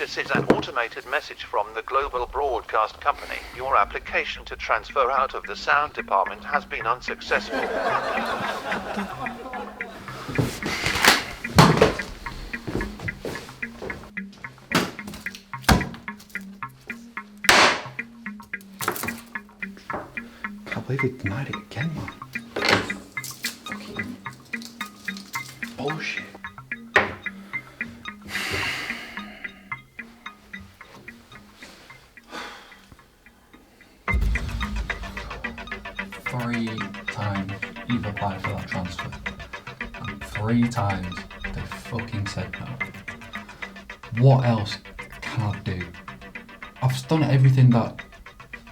This is an automated message from the Global Broadcast Company. Your application to transfer out of the sound department has been unsuccessful. Can't believe they denied it again, man. Fucking bullshit. Three times you've applied for that transfer, and 3 times they fucking said no. What else can I do? I've done everything that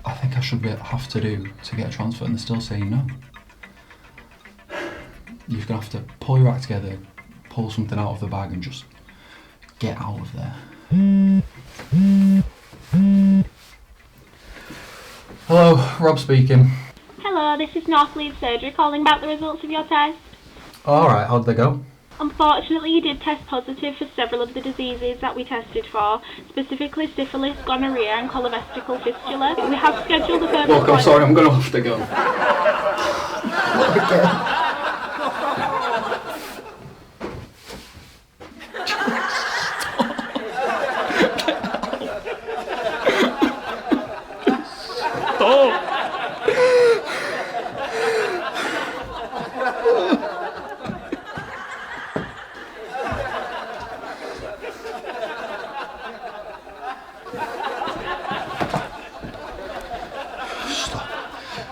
I think I should have to do to get a transfer, and they're still saying no. You're gonna have to pull your act together, pull something out of the bag, and just get out of there. Hello, Rob speaking. Hello, this is North Leeds Surgery calling about the results of your test. Alright, how'd they go? Unfortunately, you did test positive for several of the diseases that we tested for, specifically syphilis, gonorrhea and colorectal fistula. We have scheduled a further Look, I'm sorry, I'm gonna have to go. Stop!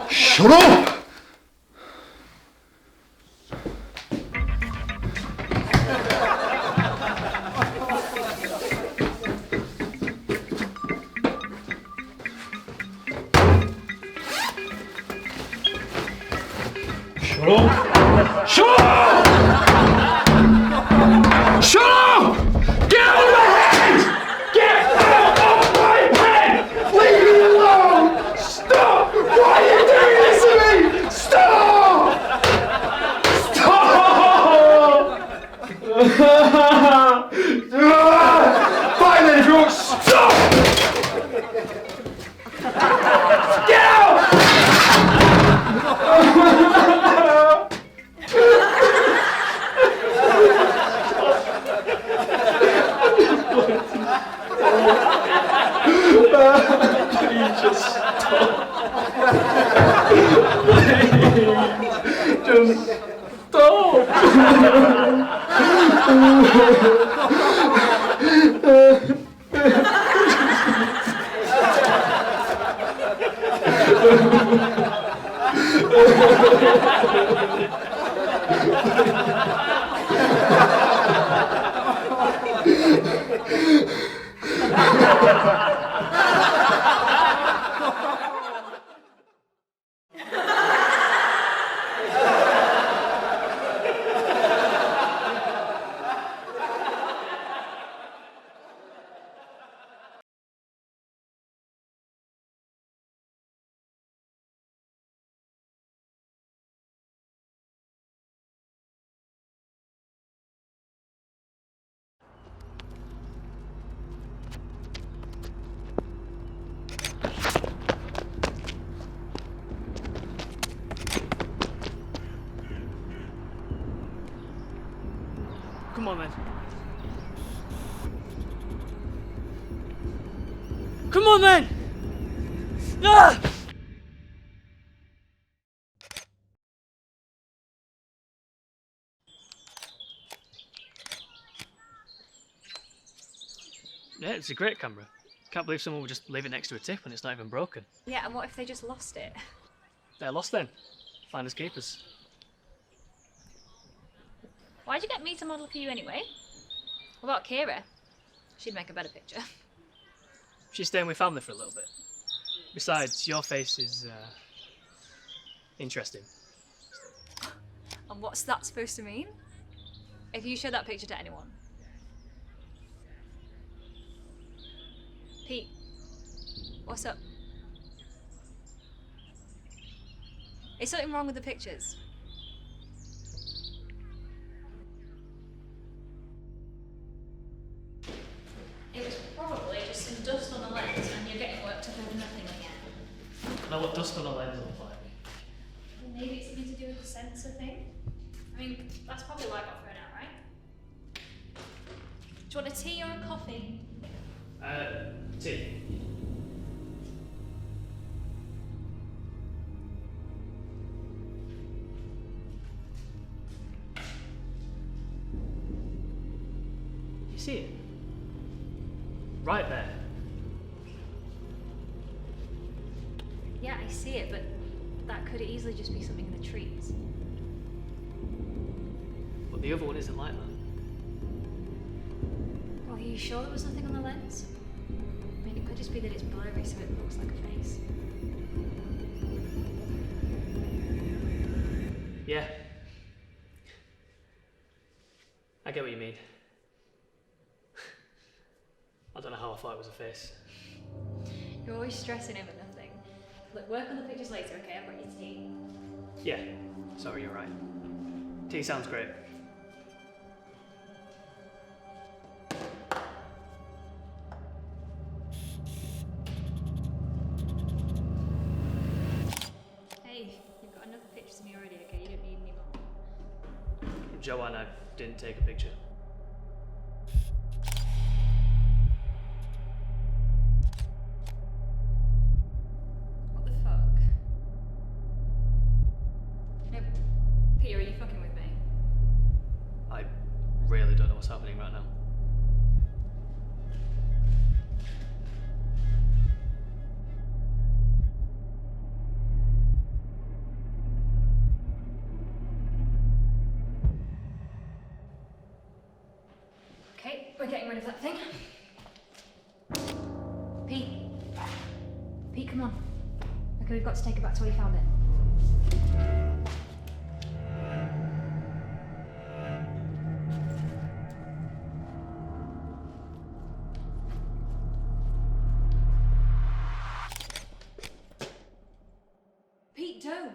Shut up! Shut up! Shut up! Shut up! Get out of my head! Get out of my head! Leave me alone! Stop! Why are you doing this to me? Stop! Stop! Fine then, everyone, stop! Get out! Please just stop. Please, just stop. Come on then. Come on then! Ah! Yeah, it's a great camera. Can't believe someone would just leave it next to a tip when it's not even broken. Yeah, and what if they just lost it? They're lost then. Finders keepers. Why'd you get me to model for you anyway? What about Kira? She'd make a better picture. She's staying with family for a little bit. Besides, your face is, interesting. And what's that supposed to mean? If you show that picture to anyone. Pete, what's up? Is something wrong with the pictures? It was probably don't know what dust on a lens looks like. Well, maybe it's something to do with the sensor thing. I mean, that's probably why I got thrown out, right? Do you want a tea or a coffee? Tea. You see it? Right there. Yeah, I see it, but that could easily just be something in the trees. But the other one isn't like that. Well, are you sure there was nothing on the lens? I mean, it could just be that it's blurry so it looks like a face. Yeah. I get what you mean. I don't know how I thought it was a face. You're always stressing over nothing. Look, work on the pictures later, okay? I've got your tea. Yeah. Sorry, you're right. Tea sounds great. Hey, you've got enough pictures of me already, okay? You don't need any more. Joanne, I didn't take a picture. What the fuck? No, Peter, are you fucking with me? I really don't know what's happening right now. Okay, we're getting rid of that thing. Pete. Pete, come on. Okay, we've got to take it back to where you found it. Pete, don't.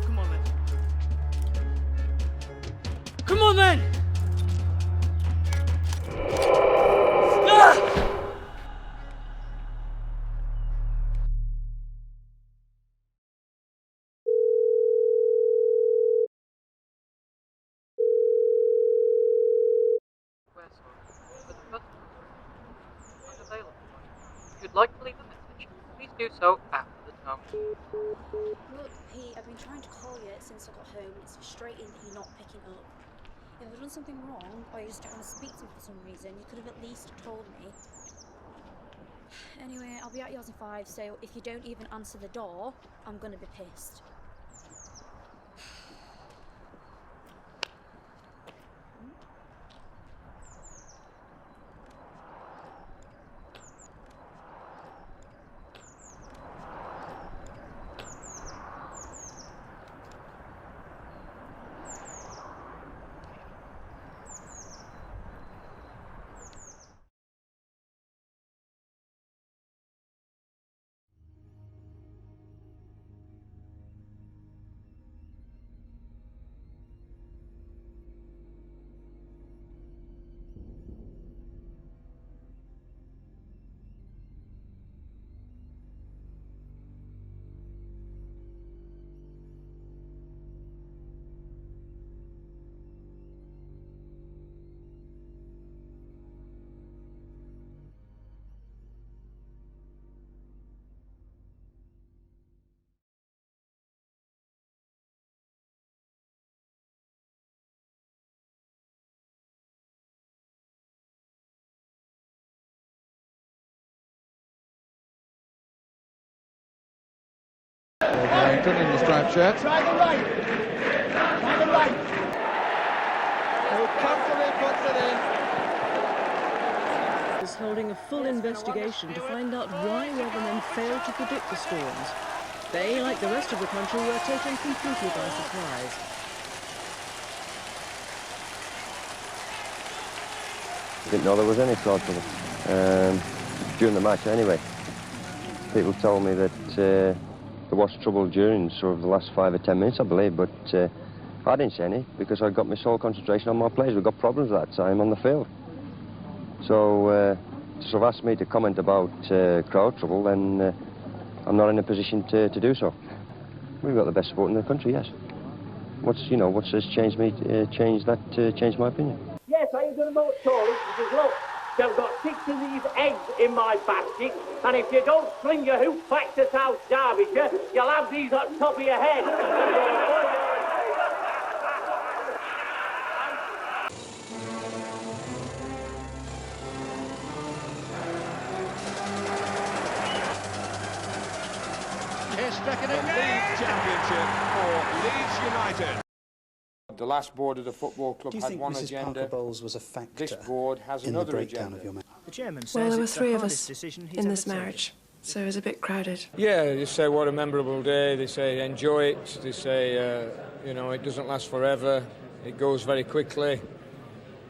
Come on then. Come on then! Ah! For the customer is unavailable. If you'd like to leave a message, please do so after the tone. Look, Pete, I've been trying to call you since I got home. It's frustrating that you're not picking up. If I've done something wrong, or you just don't want to speak to me for some reason, you could have at least told me. Anyway, I'll be at yours in 5, so if you don't even answer the door, I'm gonna be pissed. Wellington in the striped shirt. Try the right. Who comfortably puts it in. Is holding a full investigation to find out why weathermen failed to predict the storms. They, like the rest of the country, were taken completely by surprise. Didn't know there was any cloud trouble during the match anyway. People told me that there was trouble during sort of the last 5 or 10 minutes, I believe, but I didn't see any because I got my sole concentration on my players. We got problems at that time on the field. So to sort of ask me to comment about crowd trouble, then I'm not in a position to do so. We've got the best sport in the country, yes. What's changed my opinion? Yes, I ain't gonna know Tory. He says, look, they've got 6 of these eggs in my basket, and if you don't fling your hoop back to South Derbyshire, you'll have these on top of your head. Here's Stricken again. League championship for Leeds United. The last board of the football club had one Mrs. agenda. Parker Bowles was a factor This board has in another the breakdown agenda. of your marriage? The chairman says Well, there were it's the 3 of hardest us decision he's in ever this marriage, so it was a bit crowded. Yeah, they say what a memorable day. They say enjoy it. They say you know, it doesn't last forever. It goes very quickly.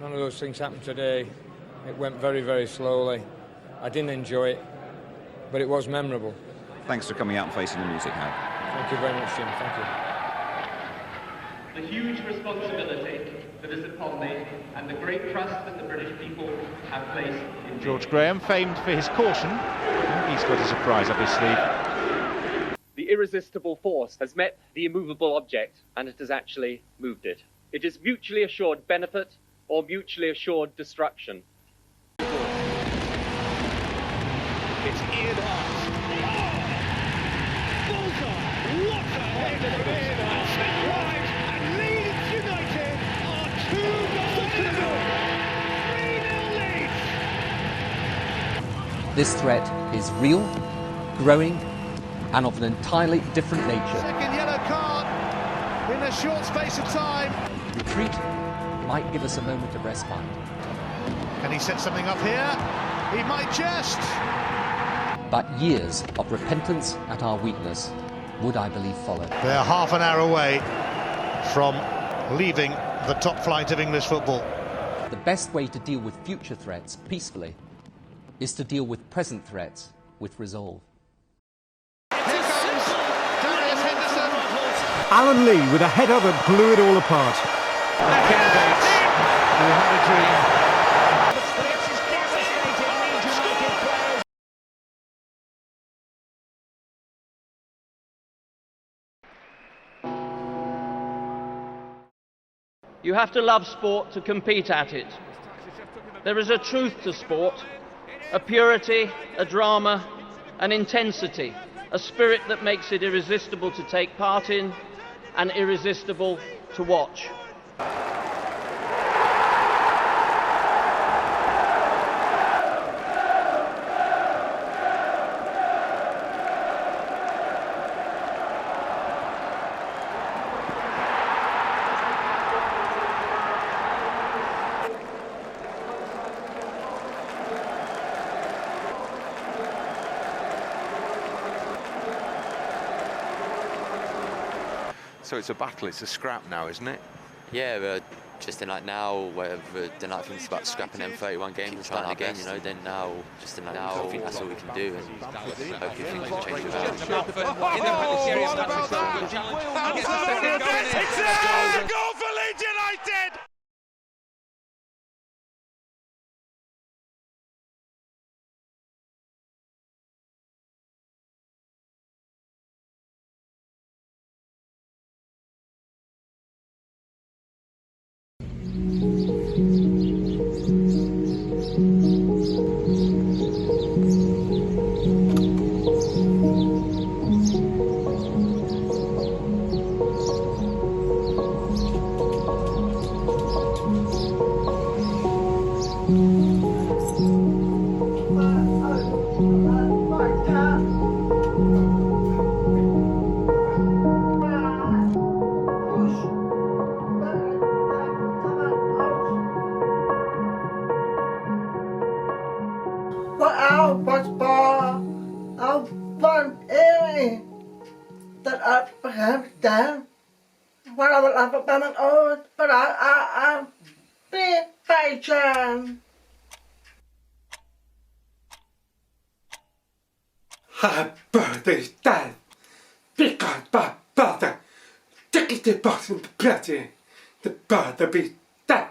None of those things happened today. It went very, very slowly. I didn't enjoy it, but it was memorable. Thanks for coming out and facing the music, Howard. Thank you very much, Jim. Thank you. The huge responsibility that is upon me and the great trust that the British people have placed in me. George Graham, famed for his caution. He's got a surprise up his sleeve. The irresistible force has met the immovable object, and it has actually moved it. It is mutually assured benefit or mutually assured destruction. It's Ian Hart. Bullseye! What a header from Ian Hart! Step right, and Leeds United are 2 goals to 0. 3-0 Leeds. This threat is real, growing, and of an entirely different nature. Second yellow card in a short space of time. Retreat might give us a moment of respite. Can he set something up here? He might just. But years of repentance at our weakness would, I believe, follow. They're half an hour away from leaving the top flight of English football. The best way to deal with future threats peacefully is to deal with present threats with resolve. Alan Lee with a header that blew it all apart. Ken Bates, who had a dream. You have to love sport to compete at it. There is a truth to sport, a purity, a drama, an intensity, a spirit that makes it irresistible to take part in and irresistible to watch. So it's a battle, it's a scrap now, isn't it? Yeah, we're just in like now, where the night thinks about scrapping M31 games and starting again, you know, then now, just in like now, I think that's all we can do, and hopefully things will change about. It's a goal for Leeds United! was born of one area that I have done. When I was up about an old, but I'm big patient. Happy birthday, Dad. Because my brother took it to Boston Plaza. The brother be dead.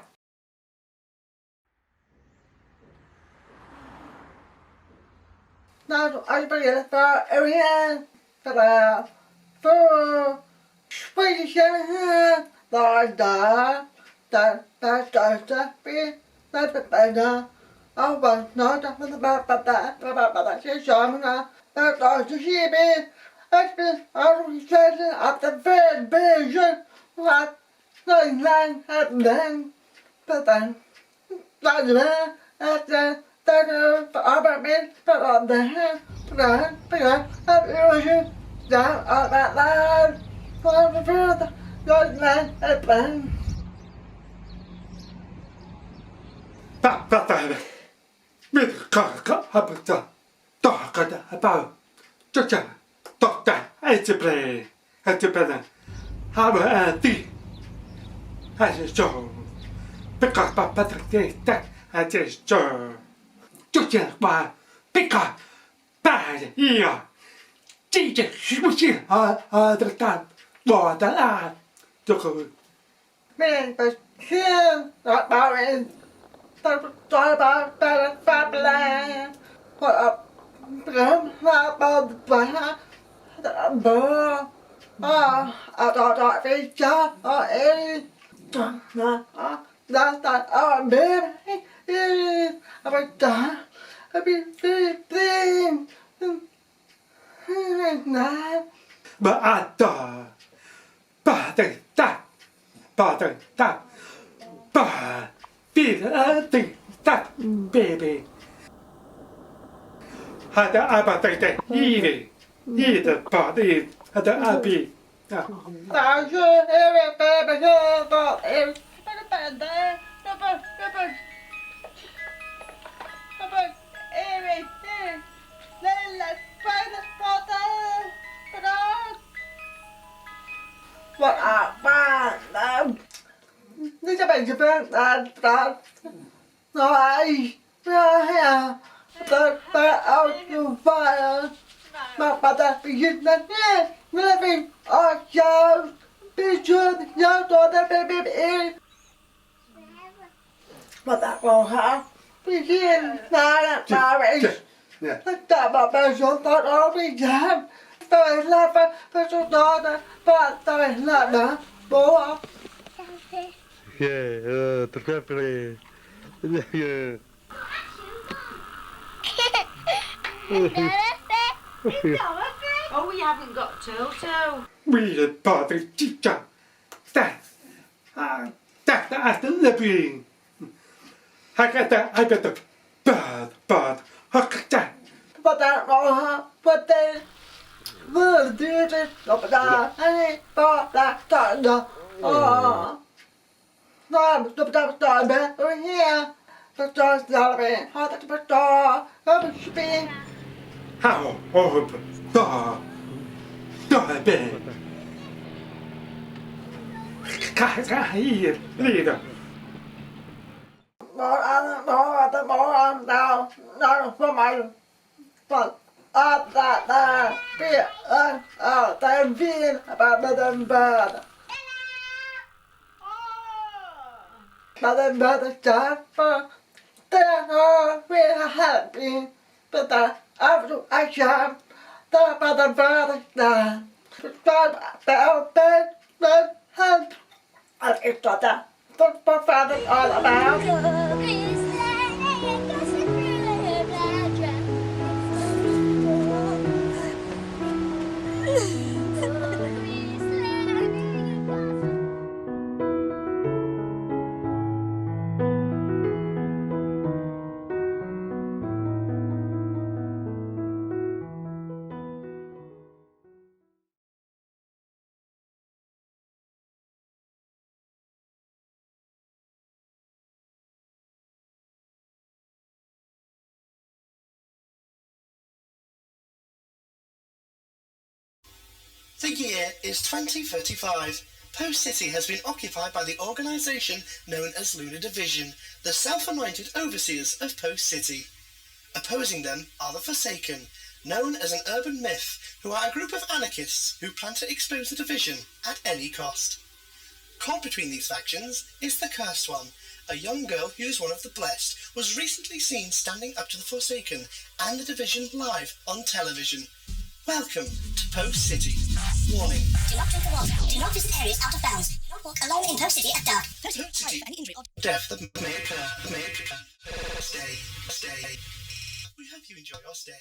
Now I believe for area that for Swedish that be that I was not about that she saw me now that to see me. I've been saying at the very vision what nine had then, but then that at the about me, but on the hand, because I'm illusion down on that line for the further young man at plan. Papa, with Coca Habita, Doctor about Doctor, I to play, I to play. How about the as a show? Because Papa takes that as a show. Just by because bad here. Jesus, she was here the time. Lord, the lad. Man, but here, not about it. Talk about that family. What up? About the plan. The I thought we just any. That's that. Oh, baby. I'm done. I've been feeling. But I thought, but that, baby. Had the appetite, eat the body, had the happy. Thank you, every baby, for every birthday. Everything. Let's play the spot. What I find this is a big event that no I the out to fire. But that begins that living or show be sure the young daughter baby in. But that will have begin not marriage. That mà bây giờ tao đó bây giờ tao là phải cho đó và tao là đó bố Yeah, the referee. Yeah. Oh, we haven't got Toto. We the party teacher. That's the living. I got the bird. I got that. but that but they vừa đưa đi đọc ra hay to là chọn được nó đọc ra chọn bé tôi nghe tôi cho giờ về họ ta bắt cho nó bị spin How horrible. Baby. Leader. bỏ ăn nào nó là không ai but ta biết tên viên bà tên bà chán ta nó biết happy ta áp dụng ai chán ta bà tên ta béo bên hơn it's that but father all about The year is 2035. Post City has been occupied by the organisation known as Lunar Division, the self-anointed overseers of Post City. Opposing them are the Forsaken, known as an urban myth, who are a group of anarchists who plan to expose the division at any cost. Caught between these factions is the Cursed One, a young girl who is one of the blessed, was recently seen standing up to the Forsaken and the division live on television. Welcome to Post City. Warning. Do not drink the water. Do not visit areas out of bounds. Do not walk alone in Post City at dark. Post City. Any injury or Death that may occur. Stay. We hope you enjoy your stay.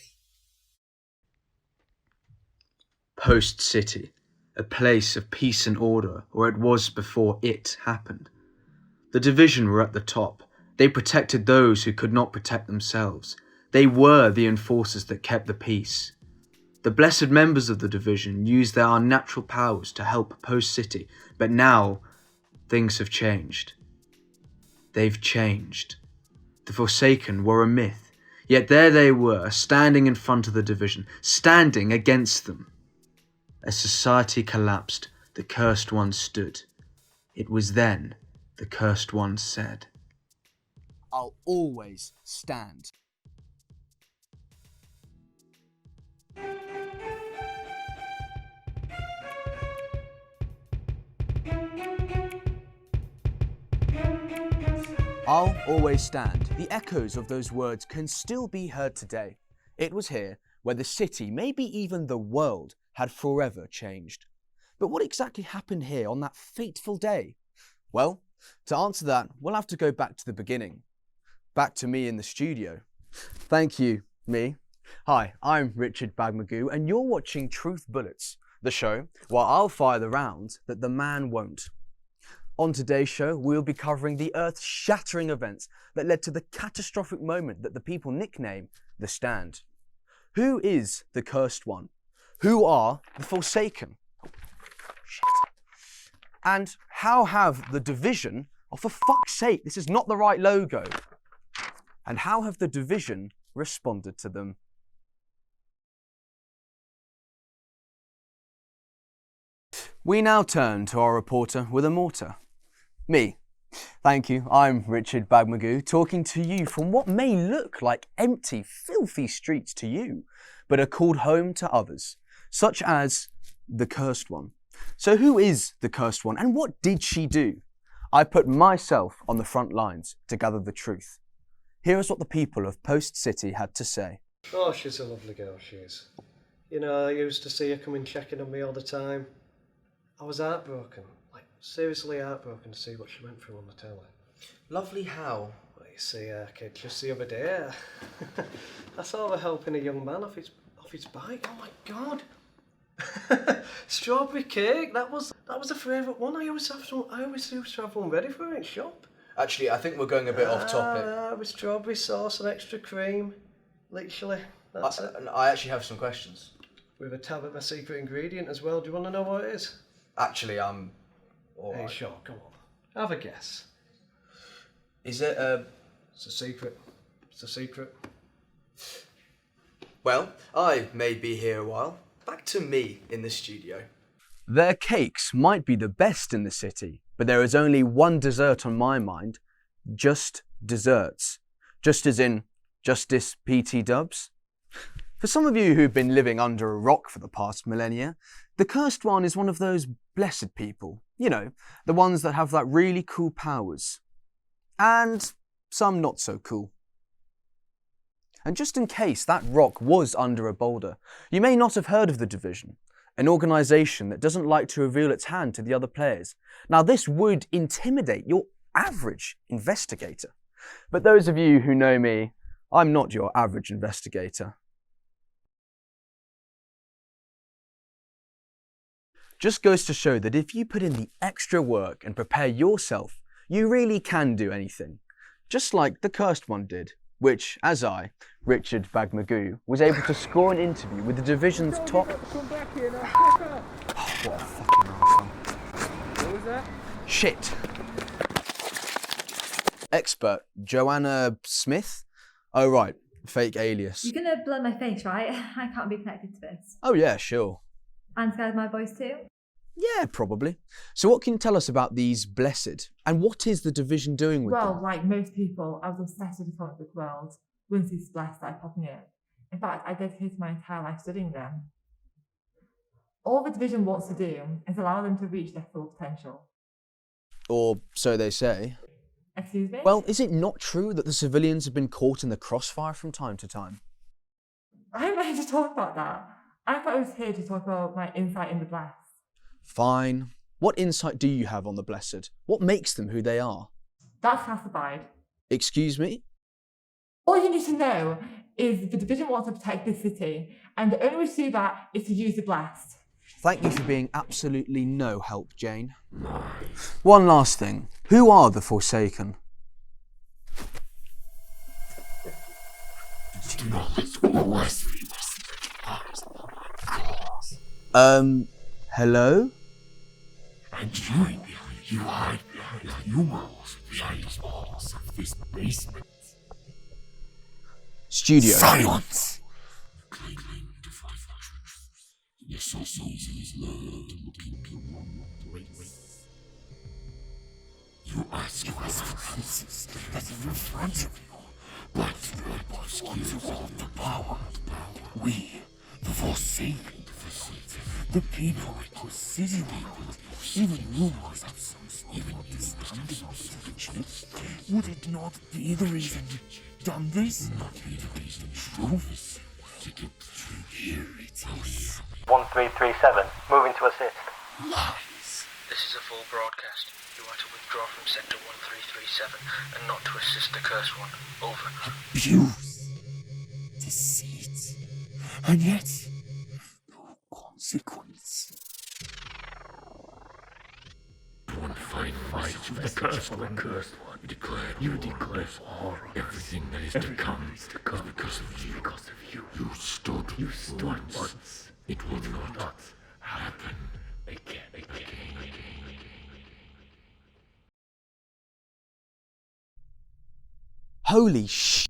Post City, a place of peace and order, or it was before it happened. The division were at the top. They protected those who could not protect themselves. They were the enforcers that kept the peace. The blessed members of the division used their unnatural powers to help Post City, but now things have changed. They've changed. The Forsaken were a myth, yet there they were, standing in front of the division, standing against them. As society collapsed, the Cursed One stood. It was then the Cursed One said, "I'll always stand." I'll always stand. The echoes of those words can still be heard today. It was here where the city, maybe even the world, had forever changed. But what exactly happened here on that fateful day? Well, to answer that, we'll have to go back to the beginning. Back to me in the studio. Thank you, me. Hi, I'm Richard Bagmagoo, and you're watching Truth Bullets, the show where I'll fire the rounds that the man won't. On today's show, we'll be covering the earth-shattering events that led to the catastrophic moment that the people nickname The Stand. Who is the Cursed One? Who are the Forsaken? And how have the division, oh for fuck's sake, this is not the right logo. And how have the division responded to them? We now turn to our reporter with a mortar. Me. Thank you, I'm Richard Bagmagoo, talking to you from what may look like empty, filthy streets to you, but are called home to others, such as the Cursed One. So who is the Cursed One, and what did she do? I put myself on the front lines to gather the truth. Here is what the people of Post City had to say. Oh, she's a lovely girl, she is. You know, I used to see her coming checking on me all the time. I was heartbroken. Seriously heartbroken to see what she went through on the telly. Lovely how? Well, you see, kid, just the other day, I saw her helping a young man off his bike. Oh my God! Strawberry cake. That was a favourite one. I always used to have one ready for her in shop. Actually, I think we're going a bit off topic. With strawberry sauce and extra cream. Literally, that's it. I actually have some questions. With a tab of my secret ingredient as well. Do you want to know what it is? Actually, I'm... Hey, right. Sure, go on. Have a guess. Is it a... It's a secret. It's a secret. Well, I may be here a while. Back to me in the studio. Their cakes might be the best in the city, but there is only one dessert on my mind. Just desserts. Just as in Justice P.T. Dubs. For some of you who've been living under a rock for the past millennia, the Cursed One is one of those blessed people. You know, the ones that have that really cool powers. And some not so cool. And just in case that rock was under a boulder, you may not have heard of the Division, an organisation that doesn't like to reveal its hand to the other players. Now this would intimidate your average investigator. But those of you who know me, I'm not your average investigator. Just goes to show that if you put in the extra work and prepare yourself, you really can do anything. Just like the Cursed One did, which, as I, Richard Bagmagoo, was able to score an interview with the Division's top... Oh, what a fucking arsehole. What was that? Shit. Expert, Joanna Smith? Oh right, fake alias. You're gonna blur my face, right? I can't be connected to this. Oh yeah, sure. And scared my boys too? Yeah, probably. So what can you tell us about these blessed? And what is the division doing with them? Well, like most people, I was obsessed with the comic book world. Once these splash started popping in. In fact, I dedicated my entire life studying them. All the division wants to do is allow them to reach their full potential. Or so they say. Excuse me? Well, is it not true that the civilians have been caught in the crossfire from time to time? I'm not here to talk about that. I thought I was here to talk about my insight in the Blessed. Fine. What insight do you have on the Blessed? What makes them who they are? That's classified. Excuse me? All you need to know is the division wants to protect this city, and the only way to do that is to use the Blessed. Thank you for being absolutely no help, Jane. One last thing. Who are the Forsaken? Hello? And you hide behind the walls, behind the walls of this basement. Studio. Silence! Your soul is looking you ask for answers that are in front of you, but the obscure of the power. We, the Forsaken, the people who city even rumors of some even disbanding of church, would it not be the reason done this? Not be the reason truth. Here it is. 1337, moving to assist. Lies. This is a full broadcast. You are to withdraw from sector 1337 and not to assist the cursed one. Over. Abuse. Deceit. And yet, no consequence. One fine fight with the cursed one. You declare horror. Everything that is to come is because of you. You stood once. It will not happen again. Holy sh...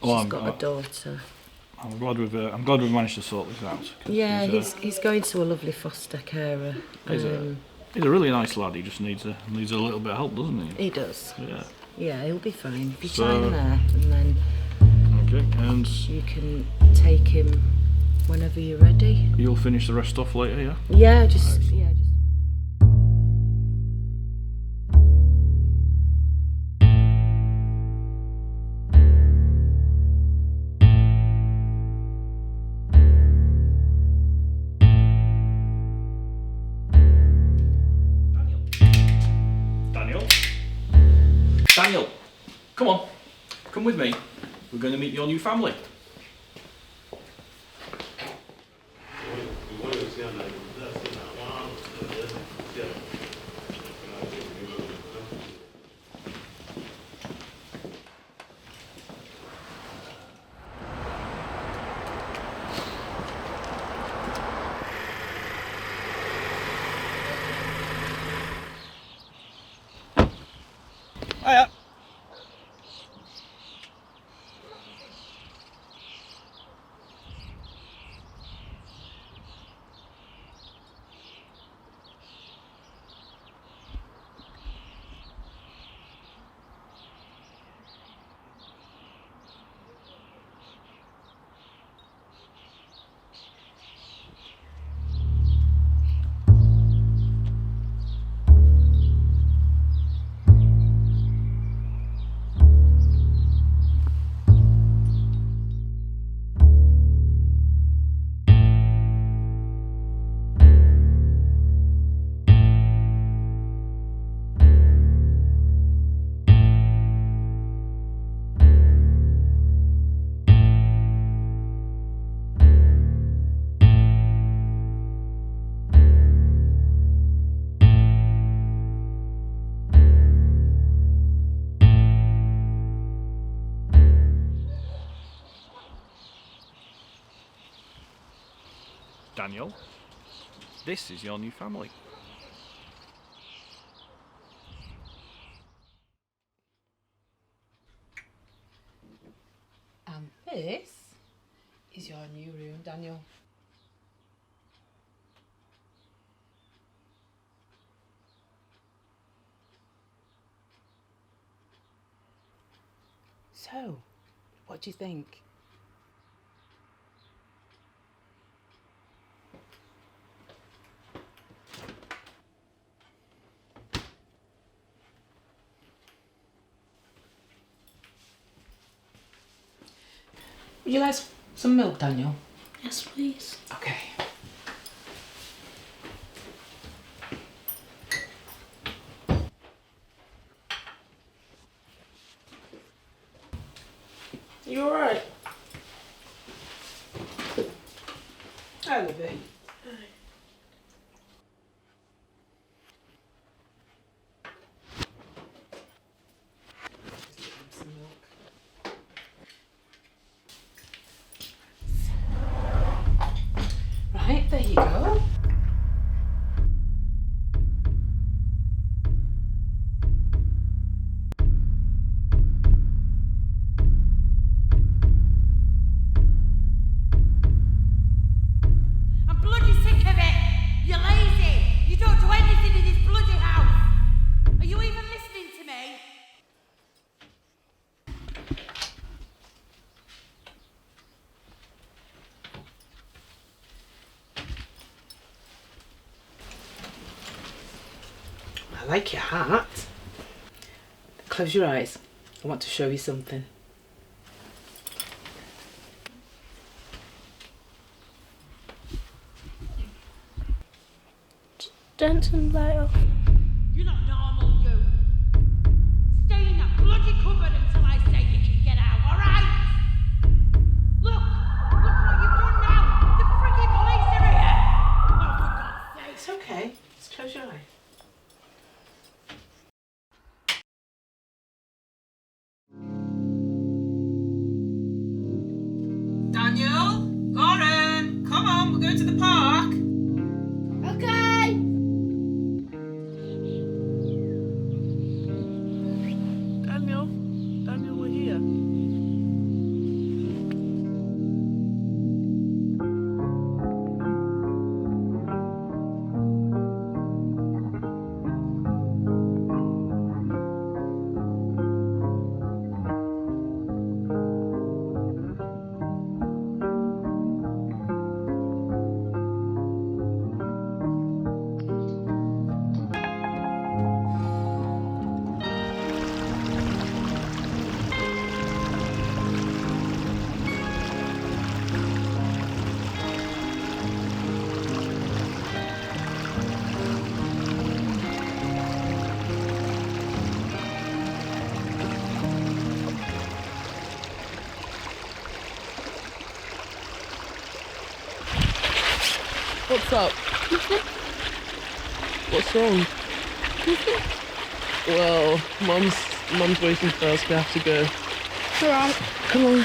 She's got a daughter. I'm glad we've managed to sort this out. Yeah, he's going to a lovely foster carer. He's a really nice lad. He just needs a little bit of help, doesn't he? He does. Yeah. Yeah, he'll be fine. If you sign there, and then and you can take him whenever you're ready. You'll finish the rest off later, yeah? Yeah, just. Daniel, come on, come with me. We're going to meet your new family. Hiya. Daniel, this is your new family. And this is your new room, Daniel. So, what do you think? Would you like some milk, Daniel? Yes, please. Okay. You alright? Hi, Libby. Some milk. Right, there you go. I'm bloody sick of it! You're lazy! You don't do anything in this bloody house! Are you even listening to me? I like your hat. Close your eyes. I want to show you something. Don't turn the light off. You're not normal, you! Stay in that bloody cupboard until I say you can get out, alright? Look what you've done now! The frigging police are here! Oh, for God's sake! It's okay. Just close your eyes. Daniel, Lauren, come on, we're going to the park. Okay. Daniel, we're here. What's up? What's wrong? Well, Mum's waiting for us. We have to go. Alright. Come on.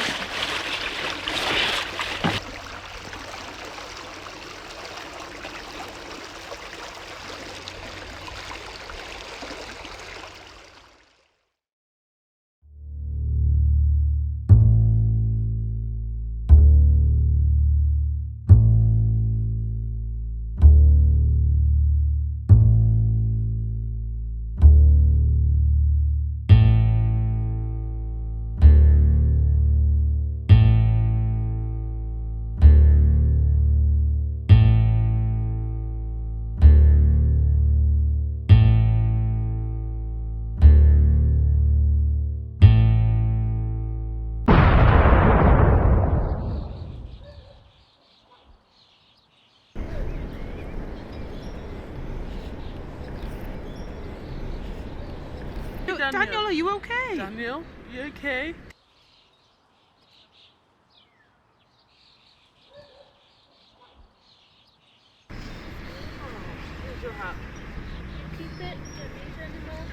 Daniel, are you okay? Daniel, you okay? Here's your hat. Keep it. Don't need it anymore.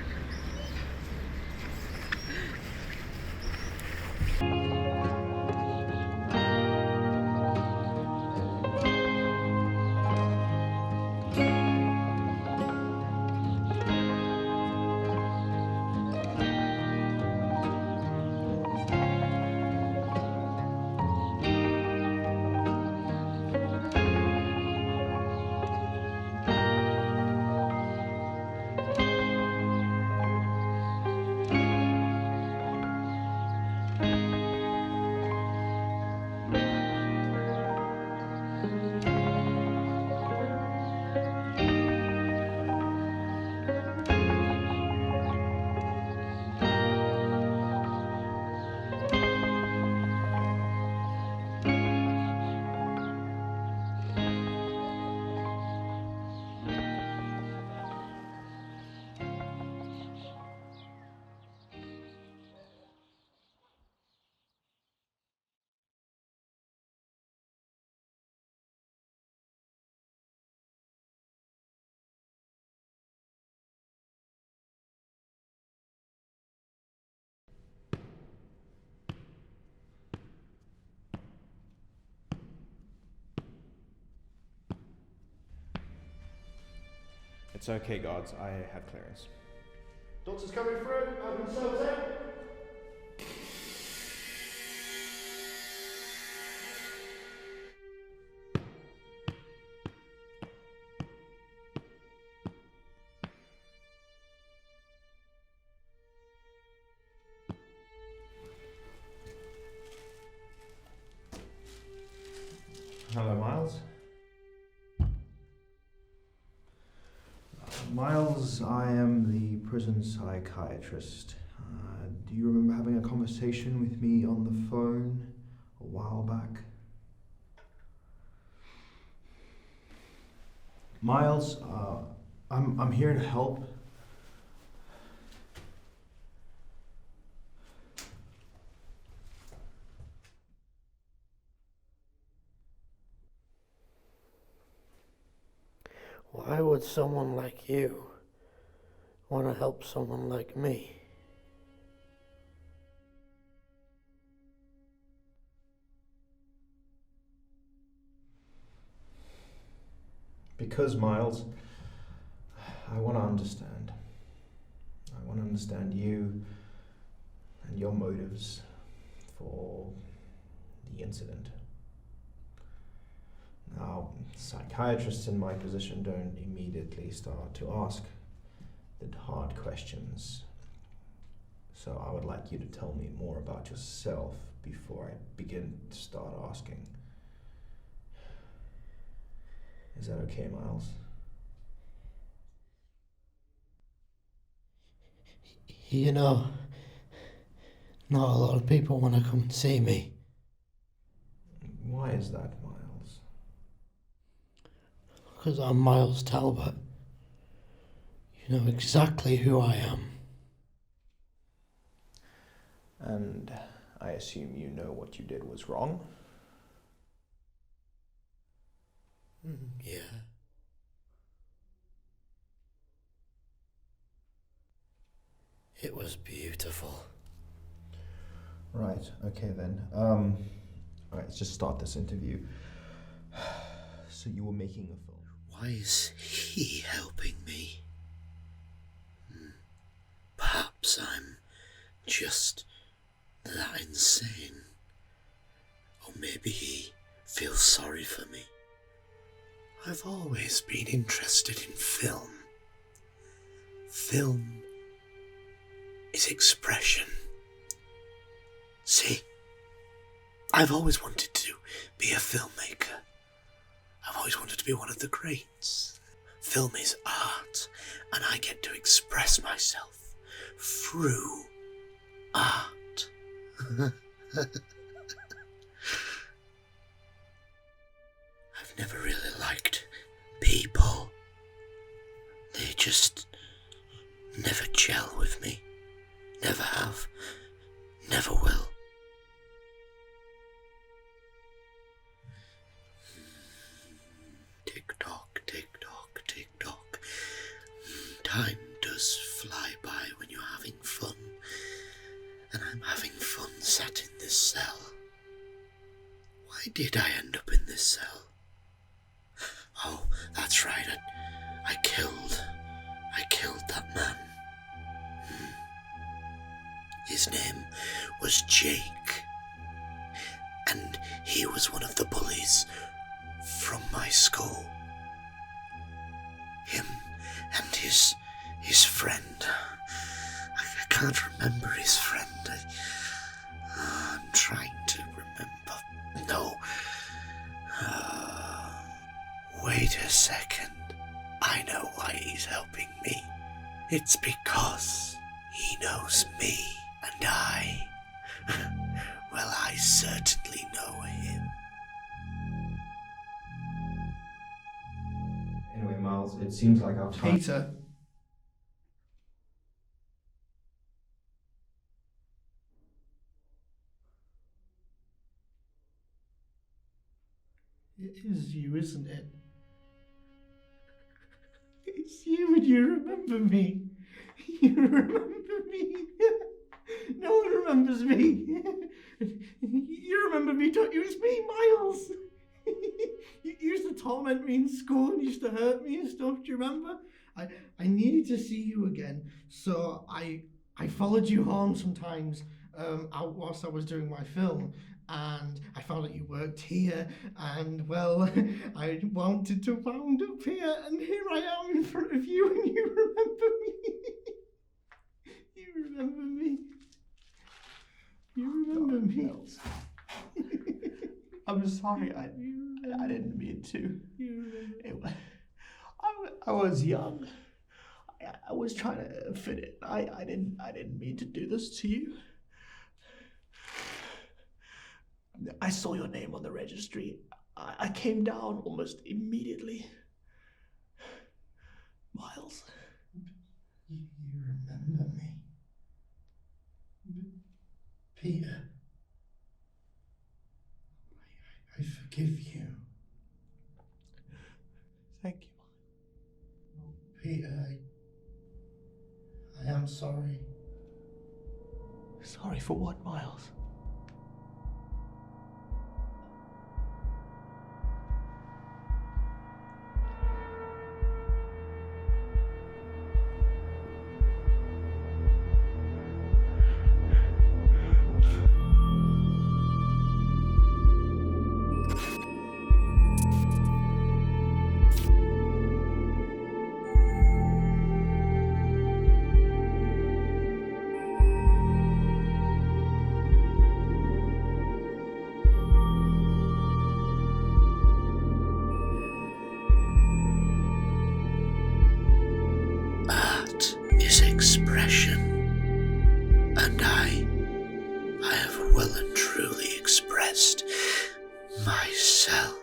It's okay, guards. I have clearance. Doctor's coming through. Open yourselves out. Hello, Miles. Miles, I am the prison psychiatrist. Do you remember having a conversation with me on the phone a while back? Miles, I'm here to help. Why would someone like you want to help someone like me? Because, Miles, I want to understand. I want to understand you and your motives for the incident. Now, psychiatrists in my position don't immediately start to ask the hard questions. So I would like you to tell me more about yourself before I begin to start asking. Is that okay, Miles? You know, not a lot of people want to come and see me. Why is that, Miles? Because I'm Miles Talbot. You know exactly who I am. And I assume you know what you did was wrong? Yeah. It was beautiful. Right, okay then. Alright, let's just start this interview. So you were making a film. Why is he helping me? Perhaps I'm just that insane. Or maybe he feels sorry for me. I've always been interested in film. Film is expression. See, I've always wanted to be a filmmaker. I've always wanted to be one of the greats. Film is art, and I get to express myself through art. I've never really liked people. They just never gel with me. Never have. Never will. Tick-tock, tick-tock, tick-tock. Time does fly by when you're having fun. And I'm having fun sat in this cell. Why did I end up in this cell? Oh, that's right, I killed that man. His name was Jake. And he was one of the bullies from my school. Him and his friend. I can't remember his friend. I'm trying to remember. No. Wait a second. I know why he's helping me. It's because he knows me, and well, I certainly know him. Anyway, Miles, it seems like our time... Peter. It is you, isn't it? It's you, and you remember me. You remember me. No one remembers me. You remember me, don't you? It's me, Miles. You used to torment me in school and used to hurt me and stuff, do you remember? I needed to see you again, so I followed you home sometimes out whilst I was doing my film, and I found that you worked here, and well, I wanted to wound up here, and here I am in front of you, and you remember me. You remember me. You remember me. I'm sorry. I didn't mean to. I was young. I was trying to fit it. I didn't mean to do this to you. I saw your name on the registry. I came down almost immediately. Miles. You remember me. Peter. I forgive you. Thank you. Peter, I am sorry. Sorry for what, Miles? Art is expression, and I have well and truly expressed myself.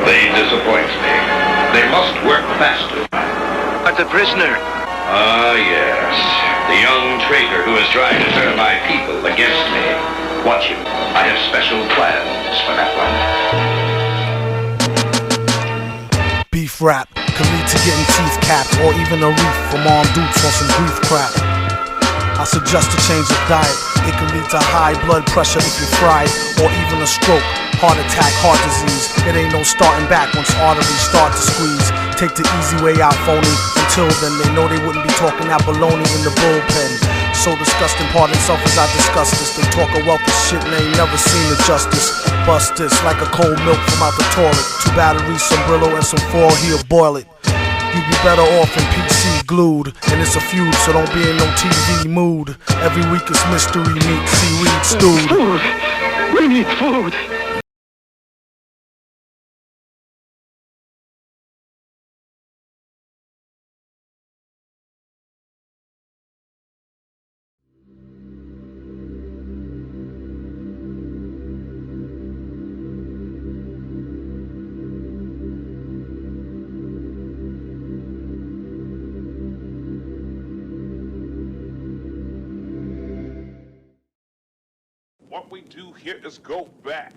They disappoint me. They must work faster. But the prisoner. Ah, yes. The young traitor who is trying to turn my people against me. Watch him. I have special plans for that one. Beef rap could lead to getting teeth capped, or even a reef from armed dudes on some grief crap. I suggest a change of diet. It can lead to high blood pressure if you fry it, or even a stroke, heart attack, heart disease. It ain't no starting back once arteries start to squeeze. Take the easy way out, phony. Until then, they know they wouldn't be talking that baloney in the bullpen. So disgusting, pardon self as I discuss this. They talk a wealth of shit and they ain't never seen the justice. Bust this like a cold milk from out the toilet. 2 batteries, some Brillo, and some foil, he'll boil it. You'd be better off in PC glued. And it's a feud, so don't be in no TV mood. Every week it's mystery meat, seaweed stewed. Food! We need food! What we do here is go back.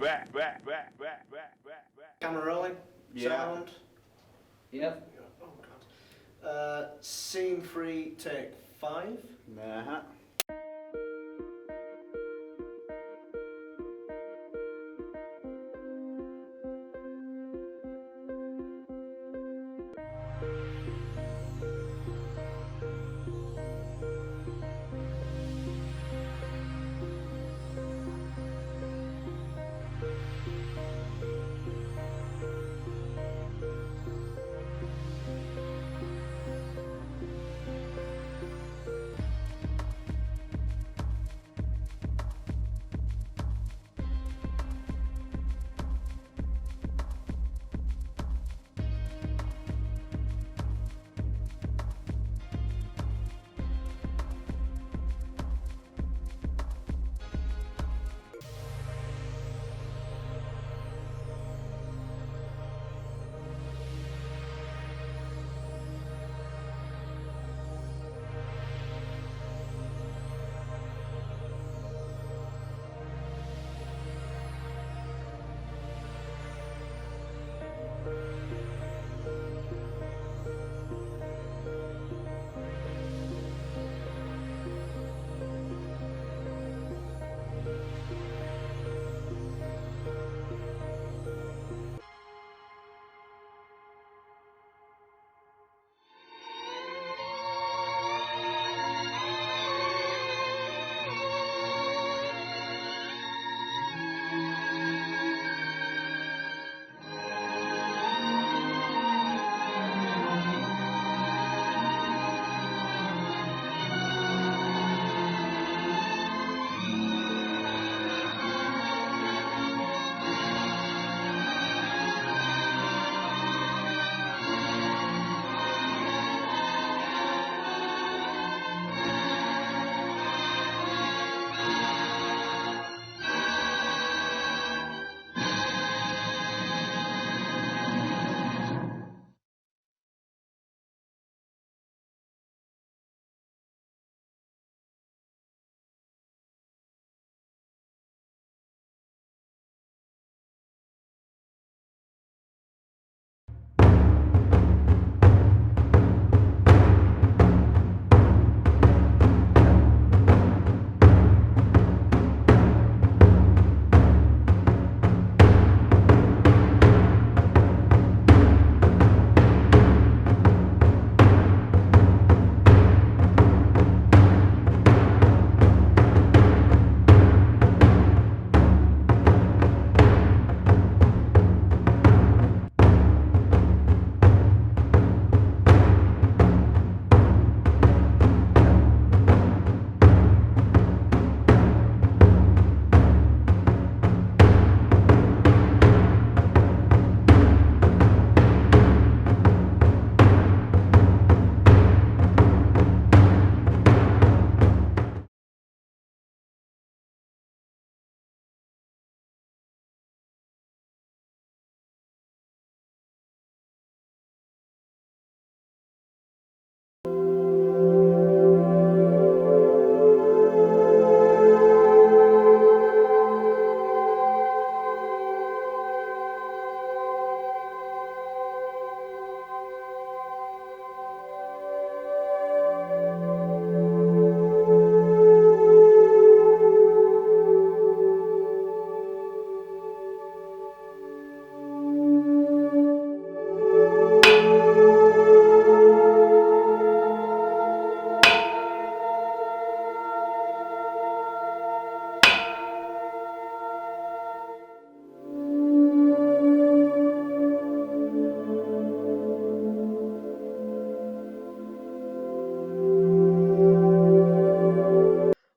Camera rolling. Yeah. Sound. Yep. Oh god. Scene 3, take 5. Uh-huh.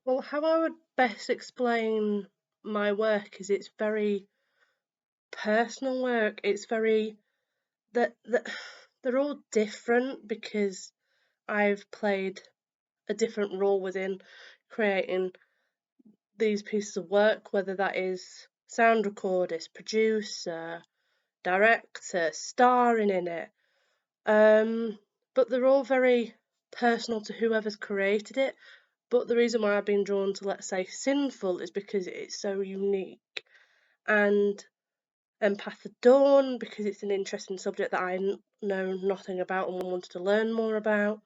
Well, how I would best explain my work is it's very personal work. It's very that they're all different because I've played a different role within creating these pieces of work, whether that is sound recordist, producer, director, starring in it. But they're all very personal to whoever's created it. But the reason why I've been drawn to, let's say, Sinful is because it's so unique, and Empath of Dawn because it's an interesting subject that I know nothing about and wanted to learn more about.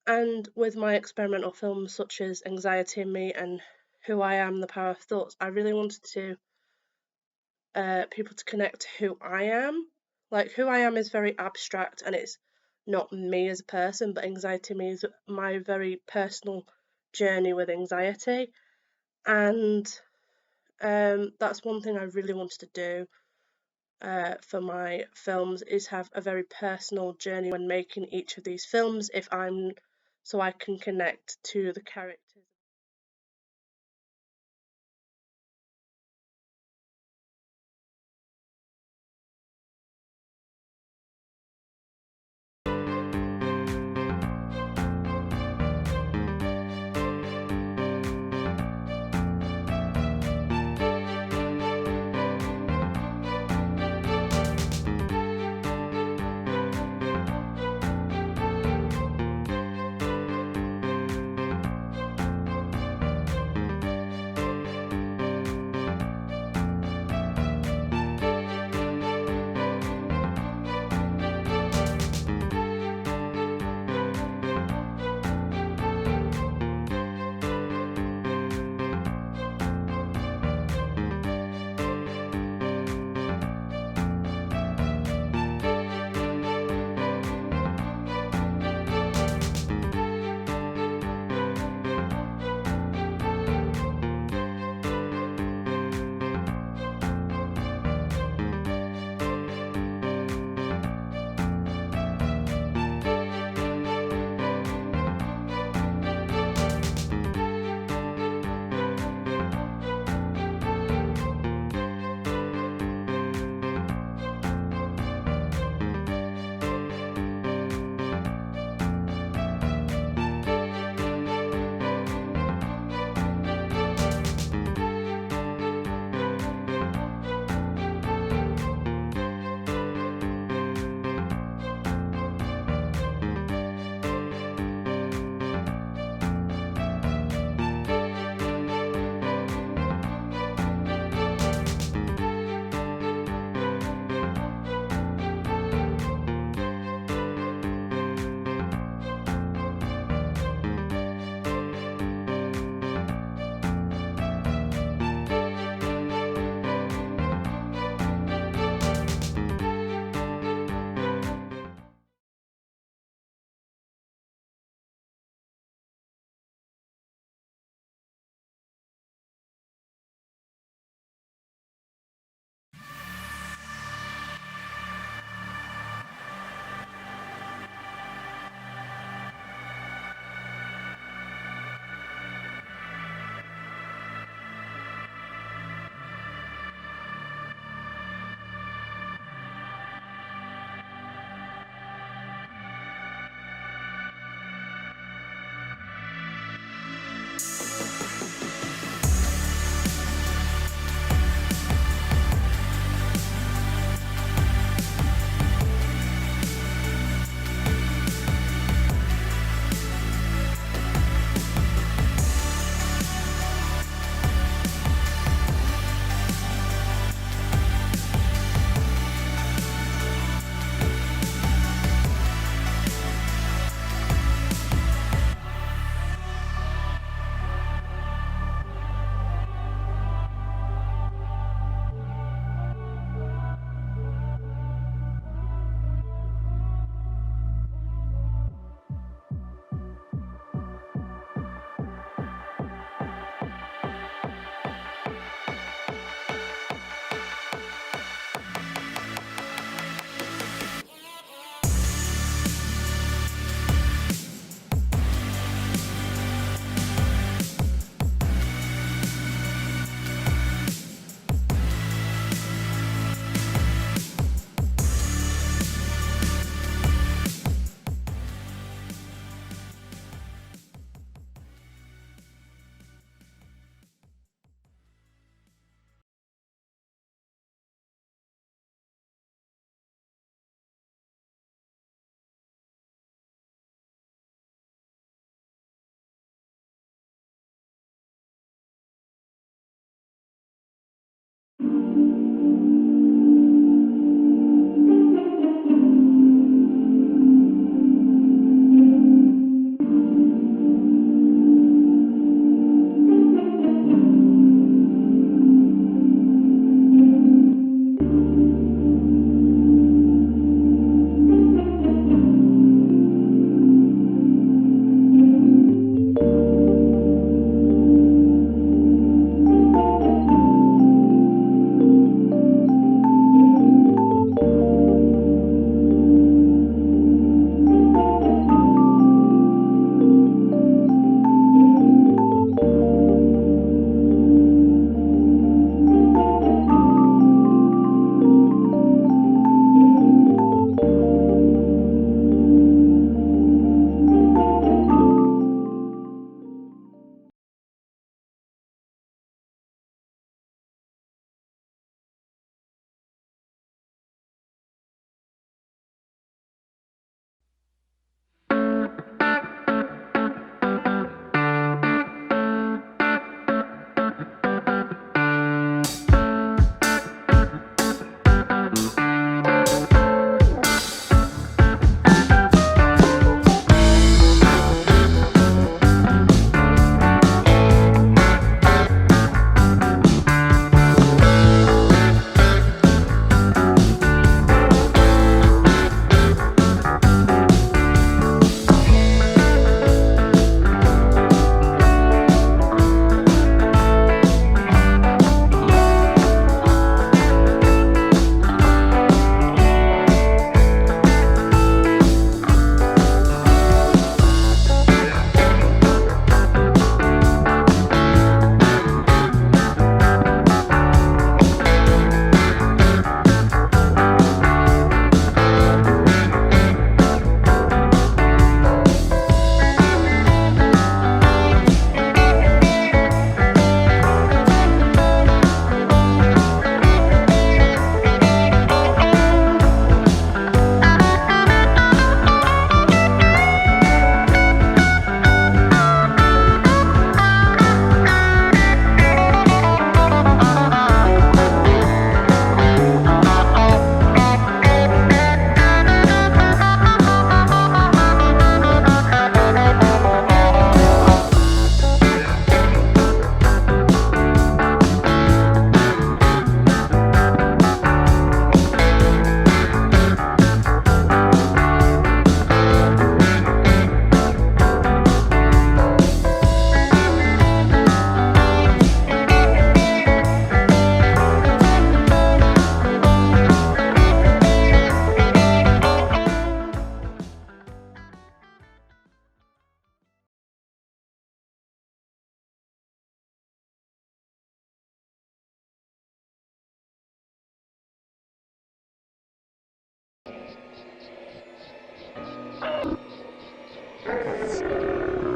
And with my experimental films such as Anxiety in Me and Who I Am, The Power of Thoughts, I really wanted to people to connect to who I am. Like, who I am is very abstract and it's not me as a person, but Anxiety in Me is my very personal journey with anxiety. And that's one thing I really wanted to do for my films, is have a very personal journey when making each of these films, so I can connect to the characters.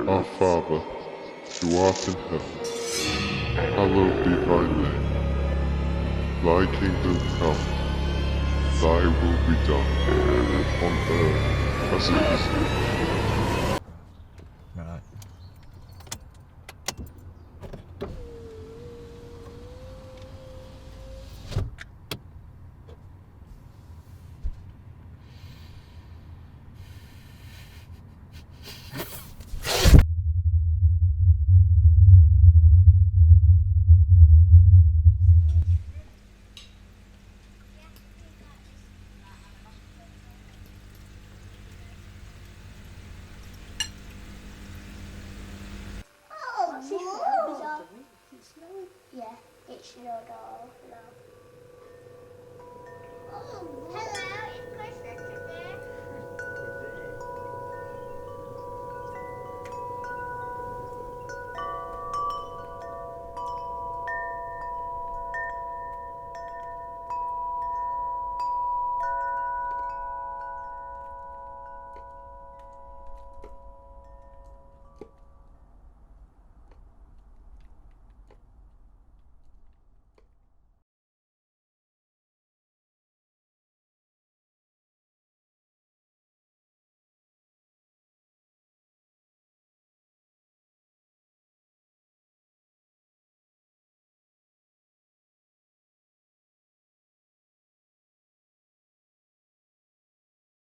Our Father, who art in heaven, hallowed be thy name. Thy kingdom come, thy will be done, on earth as it is in heaven. Right. Yeah, it's your doll. No. Hello.